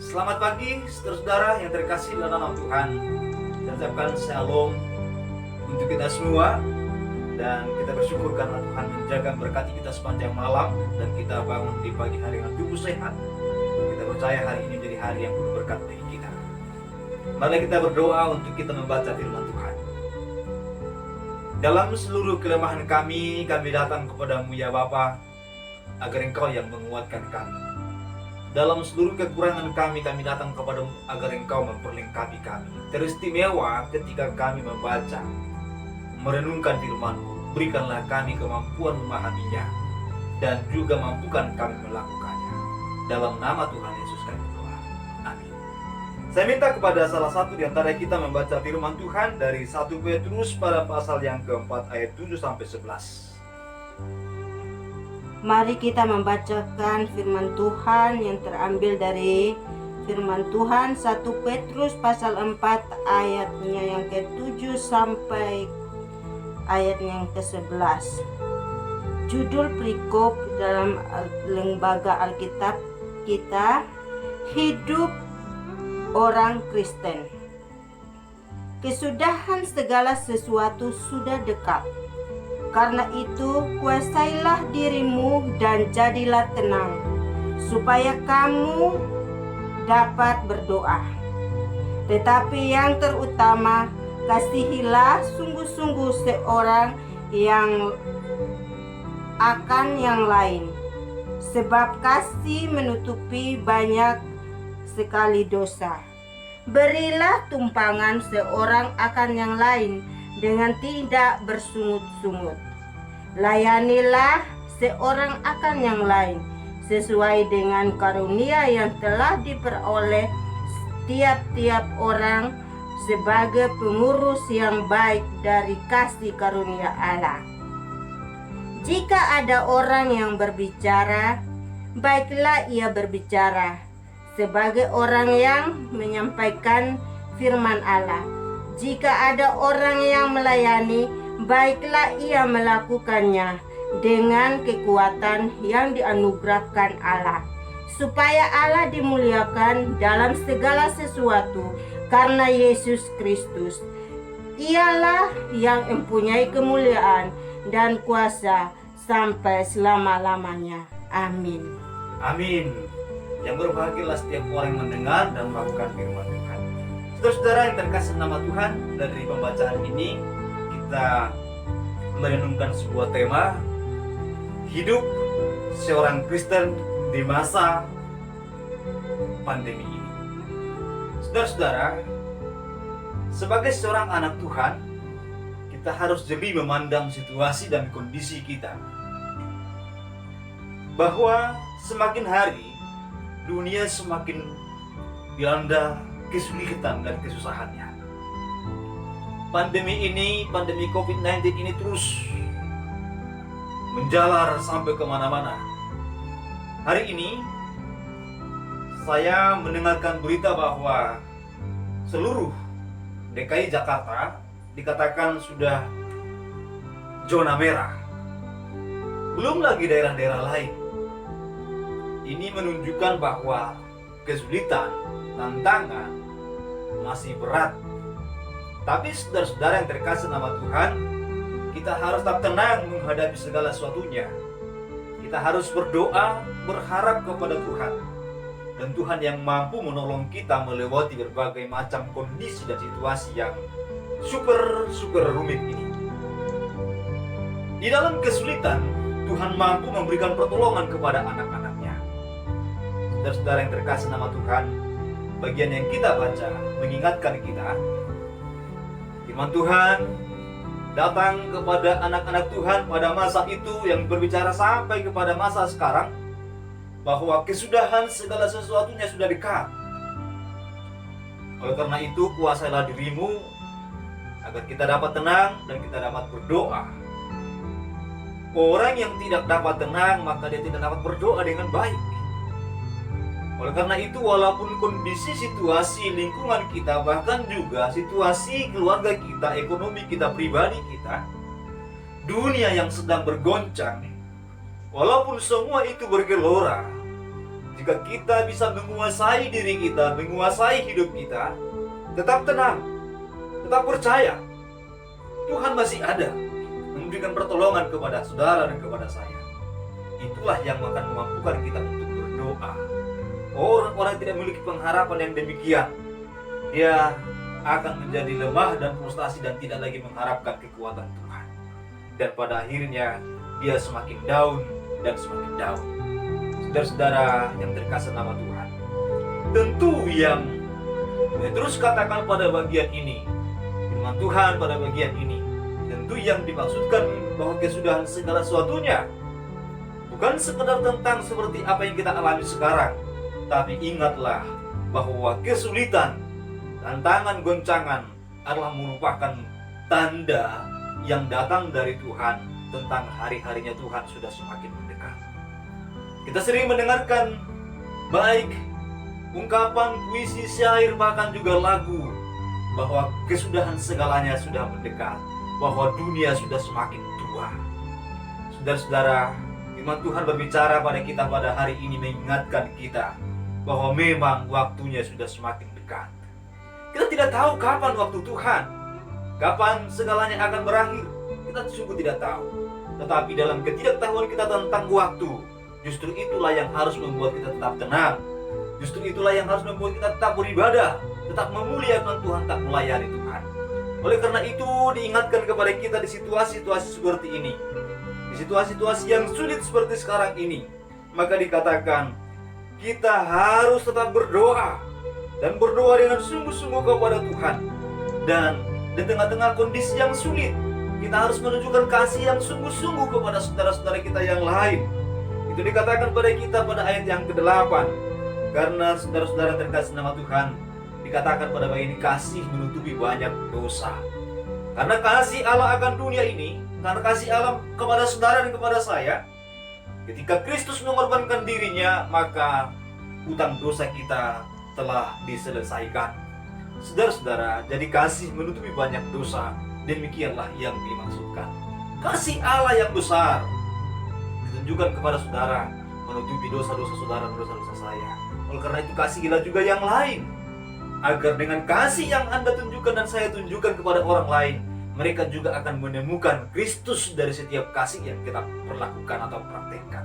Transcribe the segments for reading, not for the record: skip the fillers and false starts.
Selamat pagi, saudara-saudara yang terkasih dalam nama Tuhan. Saya ucapkan shalom untuk kita semua. Dan kita bersyukur karena Tuhan menjaga berkati kita sepanjang malam. Dan kita bangun di pagi hari dengan tubuh sehat. Kita percaya hari ini menjadi hari yang penuh berkat bagi kita. Mari kita berdoa untuk kita membaca firman Tuhan. Dalam seluruh kelemahan kami datang kepadamu ya Bapa, agar Engkau yang menguatkan kami. Dalam seluruh kekurangan kami datang kepadamu agar Engkau memperlengkapi kami. Teristimewa ketika kami membaca, merenungkan firman-Mu. Berikanlah kami kemampuan memahaminya dan juga mampukan kami melakukannya. Dalam nama Tuhan Yesus kami berdoa. Amin. Saya minta kepada salah satu di antara kita membaca firman Tuhan dari 1 Petrus pada pasal yang keempat ayat 7-11. Mari kita membacakan firman Tuhan yang terambil dari firman Tuhan 1 Petrus pasal 4 ayatnya yang ke-7 sampai ayatnya yang ke-11. Judul perikop dalam lembaga Alkitab kita, Hidup Orang Kristen. Kesudahan segala sesuatu sudah dekat. Karena itu, kuasailah dirimu dan jadilah tenang, supaya kamu dapat berdoa. Tetapi yang terutama, kasihilah sungguh-sungguh seorang yang akan yang lain, sebab kasih menutupi banyak sekali dosa. Berilah tumpangan seorang akan yang lain dengan tidak bersungut-sungut. Layanilah seorang akan yang lain sesuai dengan karunia yang telah diperoleh tiap-tiap orang sebagai pengurus yang baik dari kasih karunia Allah. Jika ada orang yang berbicara, baiklah ia berbicara sebagai orang yang menyampaikan firman Allah. Jika ada orang yang melayani, baiklah ia melakukannya dengan kekuatan yang dianugerahkan Allah, supaya Allah dimuliakan dalam segala sesuatu karena Yesus Kristus. Ialah yang mempunyai kemuliaan dan kuasa sampai selama-lamanya. Amin. Amin. Yang berbahagialah setiap orang yang mendengar dan melakukan firman Tuhan. Saudara-saudara yang terkasih nama Tuhan, dari pembacaan ini kita merenungkan sebuah tema, hidup seorang Kristen di masa pandemi ini. Saudara-saudara, sebagai seorang anak Tuhan, kita harus jeli memandang situasi dan kondisi kita, bahwa semakin hari dunia semakin dilanda kesulitan dan kesusahannya. Pandemi COVID-19 ini terus menjalar sampai kemana-mana. Hari ini saya mendengarkan berita bahwa seluruh DKI Jakarta dikatakan sudah zona merah. Belum lagi daerah-daerah lain. Ini menunjukkan bahwa kesulitan, tantangan masih berat. Tapi saudara-saudara yang terkasih nama Tuhan, kita harus tetap tenang menghadapi segala sesuatunya. Kita harus berdoa, berharap kepada Tuhan. Dan Tuhan yang mampu menolong kita melewati berbagai macam kondisi dan situasi yang super rumit ini. Di dalam kesulitan, Tuhan mampu memberikan pertolongan kepada anak-anaknya. Saudara-saudara yang terkasih nama Tuhan, bagian yang kita baca mengingatkan kita, firman Tuhan datang kepada anak-anak Tuhan pada masa itu yang berbicara sampai kepada masa sekarang, bahwa kesudahan segala sesuatunya sudah dekat. Oleh karena itu, kuasailah dirimu agar kita dapat tenang dan kita dapat berdoa. Orang yang tidak dapat tenang, maka dia tidak dapat berdoa dengan baik. Oleh karena itu, walaupun kondisi situasi lingkungan kita, bahkan juga situasi keluarga kita, ekonomi kita, pribadi kita, dunia yang sedang bergoncang, walaupun semua itu bergelora, Jika kita bisa menguasai diri kita, menguasai hidup kita, tetap tenang, tetap percaya, Tuhan masih ada memberikan pertolongan kepada saudara dan kepada saya. Itulah yang akan memampukan kita untuk berdoa. Orang-orang yang tidak memiliki pengharapan yang demikian, dia akan menjadi lemah dan frustasi dan tidak lagi mengharapkan kekuatan Tuhan. Dan pada akhirnya dia semakin down dan semakin down. Saudara-saudara yang terkasih nama Tuhan, tentu yang terus katakan pada bagian ini, firman Tuhan pada bagian ini, tentu yang dimaksudkan bahwa kesudahan segala sesuatunya bukan sekedar tentang seperti apa yang kita alami sekarang, tapi ingatlah bahwa kesulitan, tantangan, goncangan adalah merupakan tanda yang datang dari Tuhan tentang hari-harinya Tuhan sudah semakin mendekat. Kita sering mendengarkan baik ungkapan, puisi, syair, bahkan juga lagu bahwa kesudahan segalanya sudah mendekat, bahwa dunia sudah semakin tua. Saudara-saudara, firman Tuhan berbicara pada kita pada hari ini mengingatkan kita bahwa memang waktunya sudah semakin dekat. Kita tidak tahu kapan waktu Tuhan, kapan segalanya akan berakhir. Kita sungguh tidak tahu. Tetapi dalam ketidaktahuan kita tentang waktu, justru itulah yang harus membuat kita tetap tenang. Justru itulah yang harus membuat kita tetap beribadah, tetap memuliakan Tuhan, tetap melayani Tuhan. Oleh karena itu diingatkan kepada kita di situasi-situasi seperti ini, di situasi-situasi yang sulit seperti sekarang ini, maka dikatakan kita harus tetap berdoa dan berdoa dengan sungguh-sungguh kepada Tuhan. Dan di tengah-tengah kondisi yang sulit, kita harus menunjukkan kasih yang sungguh-sungguh kepada saudara-saudara kita yang lain. Itu dikatakan pada kita pada ayat yang ke-8. Karena saudara-saudara terkasih nama Tuhan, dikatakan pada bagian ini kasih menutupi banyak dosa. Karena kasih Allah akan dunia ini, karena kasih Allah kepada saudara dan kepada saya, ketika Kristus mengorbankan dirinya, maka hutang dosa kita telah diselesaikan. Saudara-saudara, jadi kasih menutupi banyak dosa. Demikianlah yang dimaksudkan. Kasih Allah yang besar ditunjukkan kepada saudara, menutupi dosa-dosa saudara, dosa-dosa saya. Oleh karena itu kasihilah juga yang lain, agar dengan kasih yang Anda tunjukkan dan saya tunjukkan kepada orang lain, mereka juga akan menemukan Kristus dari setiap kasih yang kita perlakukan atau praktekkan.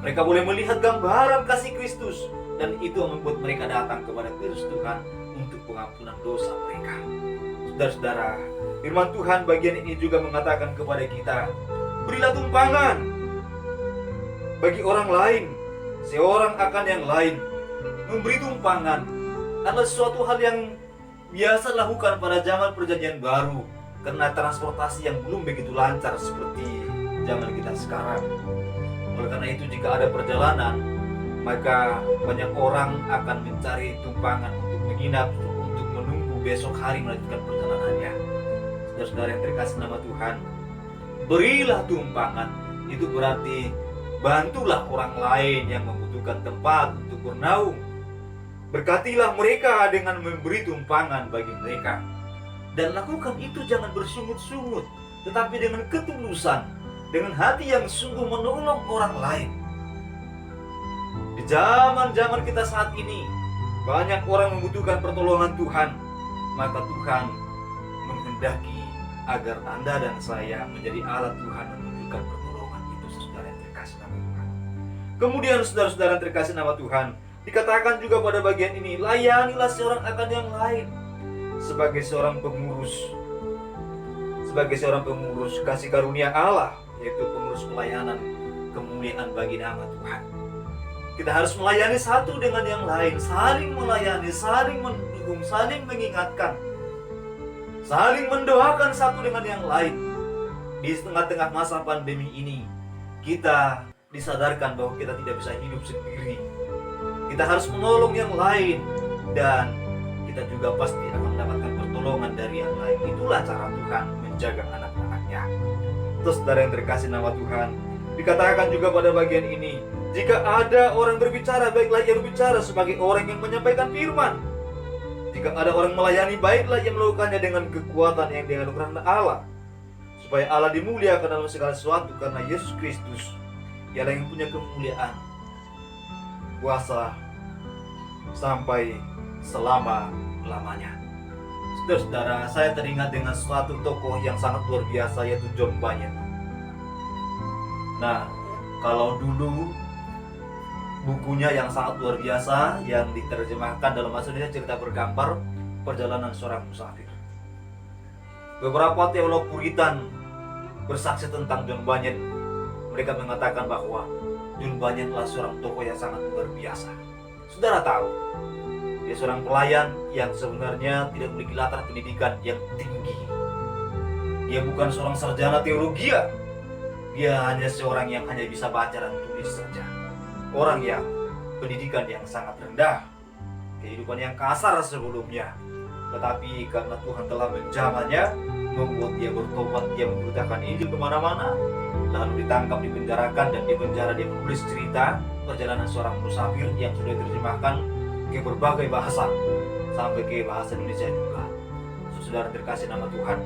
Mereka boleh melihat gambaran kasih Kristus, dan itu membuat mereka datang kepada Kristus Tuhan untuk pengampunan dosa mereka. Saudara-saudara, firman Tuhan bagian ini juga mengatakan kepada kita, berilah tumpangan bagi orang lain, seorang akan yang lain. Memberi tumpangan adalah sesuatu hal yang biasa dilakukan pada zaman perjanjian baru, karena transportasi yang belum begitu lancar seperti zaman kita sekarang. Oleh karena itu jika ada perjalanan, maka banyak orang akan mencari tumpangan untuk menginap, untuk menunggu besok hari melanjutkan perjalanannya. Saudara-saudara yang terkasih nama Tuhan, berilah tumpangan. Itu berarti bantulah orang lain yang membutuhkan tempat untuk bernaung. Berkatilah mereka dengan memberi tumpangan bagi mereka. Dan lakukan itu jangan bersungut-sungut, tetapi dengan ketulusan, dengan hati yang sungguh menolong orang lain. Di zaman-zaman kita saat ini, banyak orang membutuhkan pertolongan Tuhan. Maka Tuhan menghendaki agar Anda dan saya menjadi alat Tuhan menunjukkan pertolongan itu, saudara yang terkasih nama Tuhan. Kemudian saudara-saudara yang terkasih nama Tuhan, dikatakan juga pada bagian ini, layanilah seorang akan yang lain. Sebagai seorang pengurus kasih karunia Allah, yaitu pengurus pelayanan kemuliaan bagi nama Tuhan. Kita harus melayani satu dengan yang lain, saling melayani, saling mendukung, saling mengingatkan, saling mendoakan satu dengan yang lain. Di tengah-tengah masa pandemi ini, kita disadarkan bahwa kita tidak bisa hidup sendiri. Kita harus menolong yang lain, dan kita juga pasti akan mendapatkan pertolongan dari yang lain. Itulah cara Tuhan menjaga anak-anaknya. Terus saudara yang terkasih nama Tuhan, dikatakan juga pada bagian ini, jika ada orang berbicara, baiklah ia berbicara sebagai orang yang menyampaikan firman. Jika ada orang melayani, baiklah ia melakukannya dengan kekuatan yang dianugerahkan Allah, supaya Allah dimuliakan dalam segala sesuatu, karena Yesus Kristus ialah yang punya kemuliaan. berkuasa sampai selama-lamanya. Saudara-saudara, saya teringat dengan suatu tokoh yang sangat luar biasa, yaitu John Bunyan. Nah, kalau dulu bukunya yang sangat luar biasa yang diterjemahkan dalam bahasa Indonesia, cerita bergambar perjalanan seorang musafir. Beberapa teolog Puritan bersaksi tentang John Bunyan. Mereka mengatakan bahwa John Bunyan adalah seorang tokoh yang sangat luar biasa. Saudara tahu, dia seorang pelayan yang sebenarnya tidak memiliki latar pendidikan yang tinggi. Dia bukan seorang sarjana teologi. Dia hanya seorang yang hanya bisa baca dan tulis saja. Orang yang pendidikan yang sangat rendah, kehidupan yang kasar sebelumnya. Tetapi karena Tuhan telah menjamahnya, membuat dia bertobat, dia memberitakan Injil kemana-mana, lalu ditangkap, dipenjarakan, dan di penjara dia menulis cerita perjalanan seorang musafir yang sudah diterjemahkan ke berbagai bahasa, sampai ke bahasa Indonesia juga. Saudara terkasih nama Tuhan,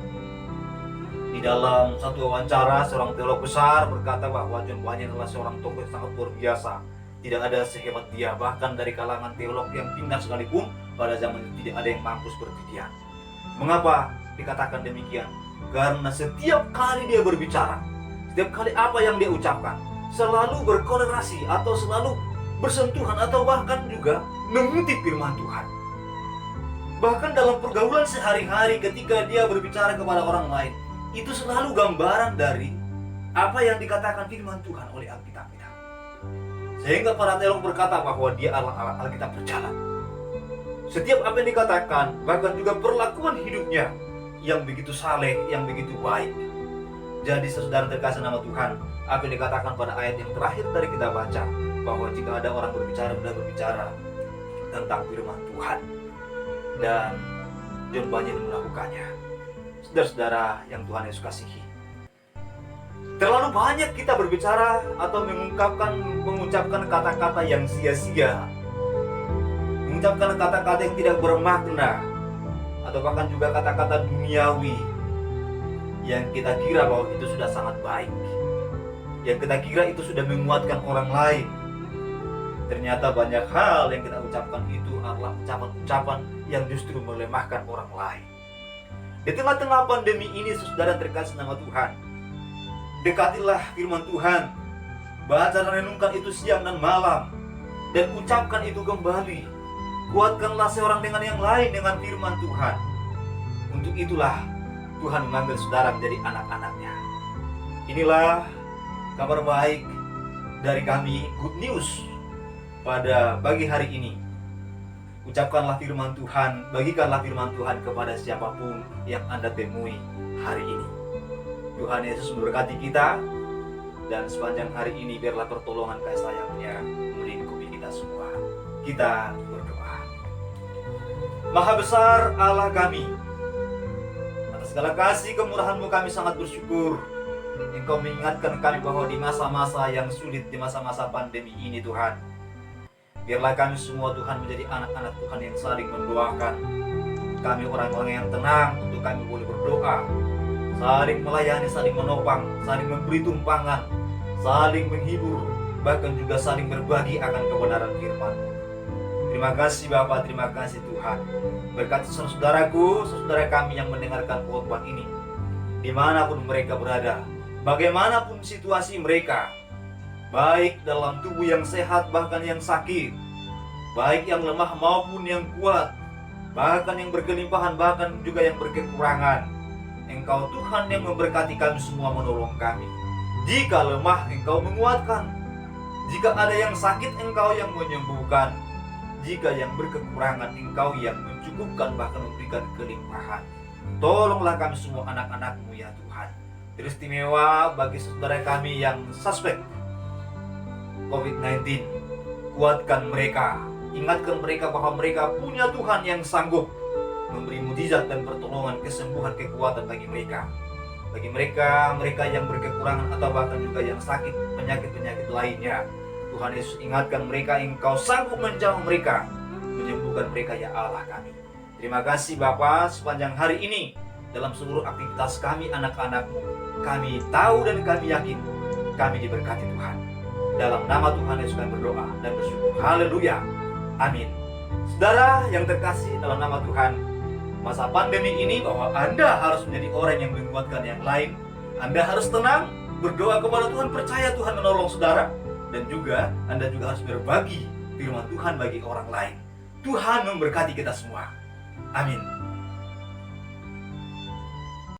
di dalam satu wawancara, seorang teolog besar berkata bahwa John Bunyan adalah seorang tokoh yang sangat luar biasa. Tidak ada sehebat dia, bahkan dari kalangan teolog yang pintar sekalipun pada zaman itu tidak ada yang mampu seperti dia. Mengapa dikatakan demikian? Karena setiap kali dia berbicara, setiap kali apa yang dia ucapkan selalu berkorelasi atau selalu bersentuhan atau bahkan juga mengutip firman Tuhan. Bahkan dalam pergaulan sehari-hari ketika dia berbicara kepada orang lain, itu selalu gambaran dari apa yang dikatakan firman Tuhan oleh Alkitab kita. Sehingga para teolog berkata bahwa dia adalah Alkitab berjalan. Setiap apa yang dikatakan, bahkan juga perlakuan hidupnya yang begitu saleh, yang begitu baik. Jadi saudara terkasih nama Tuhan, apa yang dikatakan pada ayat yang terakhir tadi kita baca, bahwa jika ada orang berbicara, sudah berbicara tentang firman Tuhan, dan John Bunyan melakukannya. Saudara-saudara yang Tuhan Yesus kasihi, terlalu banyak kita berbicara atau mengucapkan kata-kata yang sia-sia, mengucapkan kata-kata yang tidak bermakna, atau bahkan juga kata-kata duniawi yang kita kira bahwa itu sudah sangat baik, yang kita kira itu sudah menguatkan orang lain. Ternyata banyak hal yang kita ucapkan itu adalah ucapan-ucapan yang justru melemahkan orang lain. Di tengah-tengah pandemi ini, saudara terkasih nama Tuhan, dekatilah firman Tuhan, baca dan renungkan itu siang dan malam, dan ucapkan itu kembali. Kuatkanlah seorang dengan yang lain dengan firman Tuhan. Untuk itulah Tuhan mengambil saudara menjadi anak-anaknya. Inilah kabar baik dari kami, Good News, pada pagi hari ini. Ucapkanlah firman Tuhan, bagikanlah firman Tuhan kepada siapapun yang Anda temui hari ini. Tuhan Yesus memberkati kita, dan sepanjang hari ini biarlah pertolongan kasih sayang-Nya melingkupi kita semua. Kita berdoa. Maha besar Allah kami, atas segala kasih kemurahan-Mu kami sangat bersyukur. Engkau mengingatkan kami bahwa di masa-masa yang sulit, di masa-masa pandemi ini Tuhan, biarlah kami semua Tuhan menjadi anak-anak Tuhan yang saling mendoakan. Kami orang-orang yang tenang untuk kami boleh berdoa, saling melayani, saling menopang, saling memberi tumpangan, saling menghibur, bahkan juga saling berbagi akan kebenaran firman-Mu. Terima kasih Bapa, terima kasih Tuhan. Berkati saudaraku, saudara kami yang mendengarkan khotbah ini, dimanapun mereka berada, bagaimanapun situasi mereka, baik dalam tubuh yang sehat bahkan yang sakit, baik yang lemah maupun yang kuat, bahkan yang berkelimpahan bahkan juga yang berkekurangan. Engkau Tuhan yang memberkati kami semua, menolong kami. Jika lemah, Engkau menguatkan. Jika ada yang sakit, Engkau yang menyembuhkan. Jika yang berkekurangan, Engkau yang mencukupkan bahkan memberikan kelimpahan. Tolonglah kami semua anak-anak-Mu ya Tuhan. Teristimewa bagi saudara kami yang suspek COVID-19. Kuatkan mereka, ingatkan mereka bahwa mereka punya Tuhan yang sanggup memberi mukjizat dan pertolongan, kesembuhan, kekuatan bagi mereka. Bagi mereka yang berkekurangan atau bahkan juga yang sakit, penyakit-penyakit lainnya, Tuhan Yesus ingatkan mereka, Engkau sanggup menjamah mereka, menyembuhkan mereka ya Allah kami. Terima kasih Bapa, sepanjang hari ini dalam seluruh aktivitas kami anak-anak-Mu, kami tahu dan kami yakin kami diberkati Tuhan. Dalam nama Tuhan Yesus kami berdoa dan bersyukur. Haleluya. Amin. Saudara yang terkasih dalam nama Tuhan, masa pandemi ini bahwa Anda harus menjadi orang yang menguatkan yang lain. Anda harus tenang, berdoa kepada Tuhan, percaya Tuhan menolong saudara. Dan juga Anda juga harus berbagi firman Tuhan bagi orang lain. Tuhan memberkati kita semua. Amin.